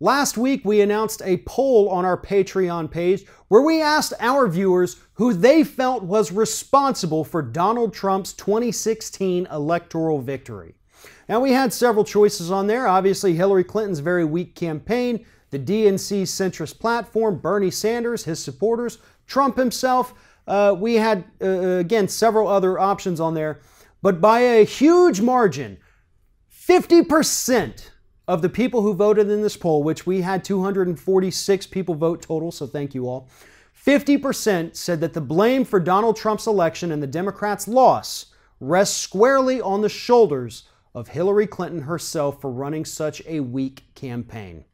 Last week, we announced a poll on our Patreon page where we asked our viewers who they felt was responsible for Donald Trump's 2016 electoral victory. Now, we had several choices on there. Obviously, Hillary Clinton's very weak campaign, the DNC's centrist platform, Bernie Sanders, his supporters, Trump himself. We had, again, several other options on there. But by a huge margin, 50% of the people who voted in this poll, which we had 246 people vote total, so thank you all, 50% said that the blame for Donald Trump's election and the Democrats' loss rests squarely on the shoulders of Hillary Clinton herself for running such a weak campaign.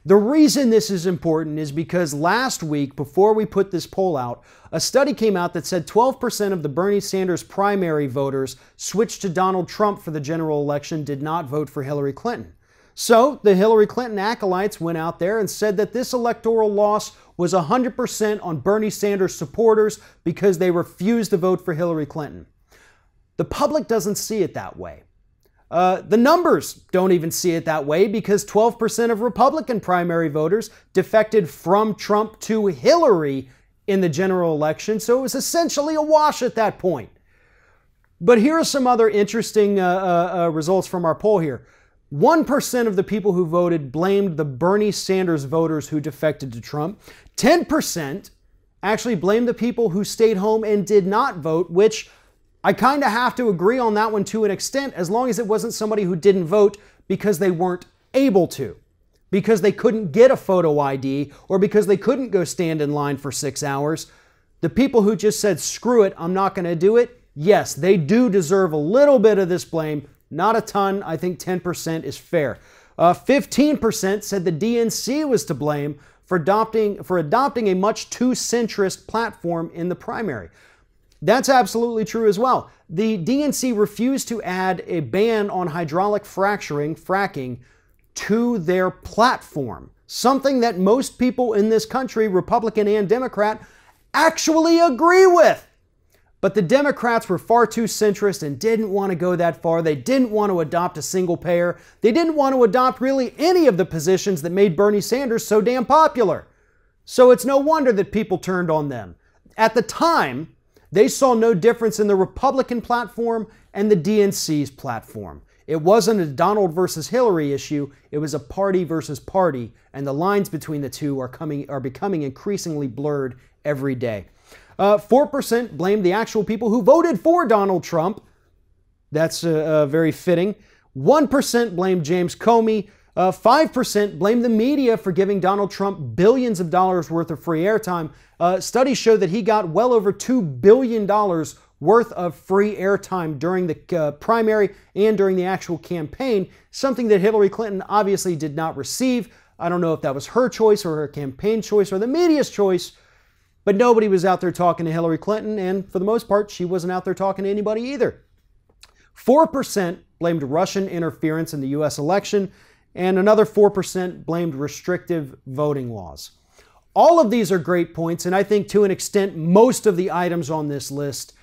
The reason this is important is because last week, before we put this poll out, a study came out that said 12% of the Bernie Sanders primary voters switched to Donald Trump for the general election, did not vote for Hillary Clinton. So the Hillary Clinton acolytes went out there and said that this electoral loss was 100% on Bernie Sanders supporters because they refused to vote for Hillary Clinton. The public doesn't see it that way. The numbers don't even see it that way because 12% of Republican primary voters defected from Trump to Hillary in the general election, so it was essentially a wash at that point. But here are some other interesting results from our poll here. 1% of the people who voted blamed the Bernie Sanders voters who defected to Trump. 10% actually blamed the people who stayed home and did not vote, which I kind of have to agree on that one to an extent, as long as it wasn't somebody who didn't vote because they weren't able to, because they couldn't get a photo ID, or because they couldn't go stand in line for 6 hours. The people who just said, screw it, I'm not going to do it, yes, they do deserve a little bit of this blame. Not a ton. I think 10% is fair. 15% said the DNC was to blame for adopting a much too centrist platform in the primary. That's absolutely true as well. The DNC refused to add a ban on hydraulic fracking, to their platform, something that most people in this country, Republican and Democrat, actually agree with. But the Democrats were far too centrist and didn't want to go that far. They didn't want to adopt a single payer. They didn't want to adopt really any of the positions that made Bernie Sanders so damn popular. So it's no wonder that people turned on them. At the time, they saw no difference in the Republican platform and the DNC's platform. It wasn't a Donald versus Hillary issue. It was a party versus party, and the lines between the two are becoming increasingly blurred every day. 4% blamed the actual people who voted for Donald Trump. That's very fitting. 1% blamed James Comey. 5% blamed the media for giving Donald Trump billions of dollars worth of free airtime. Studies show that he got well over $2 billion worth of free airtime during the primary and during the actual campaign, something that Hillary Clinton obviously did not receive. I don't know if that was her choice or her campaign choice or the media's choice, but nobody was out there talking to Hillary Clinton, and for the most part, she wasn't out there talking to anybody either. 4% blamed Russian interference in the U.S. election, and another 4% blamed restrictive voting laws. All of these are great points, and I think to an extent, most of the items on this list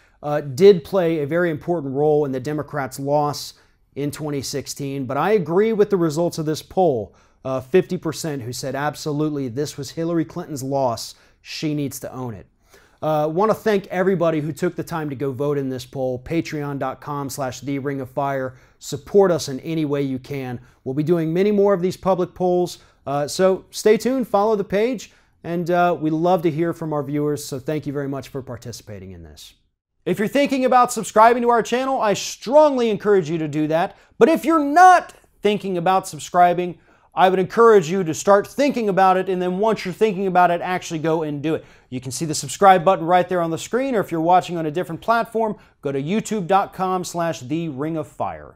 did play a very important role in the Democrats' loss in 2016, but I agree with the results of this poll. 50% who said absolutely this was Hillary Clinton's loss. She needs to own it. I want to thank everybody who took the time to go vote in this poll. Patreon.com/TheRingOfFire. Support us in any way you can. We'll be doing many more of these public polls. So stay tuned, follow the page, and we love to hear from our viewers. So thank you very much for participating in this. If you're thinking about subscribing to our channel, I strongly encourage you to do that. But if you're not thinking about subscribing, I would encourage you to start thinking about it, and then once you're thinking about it, actually go and do it. You can see the subscribe button right there on the screen, or if you're watching on a different platform, go to youtube.com/TheRingOfFire.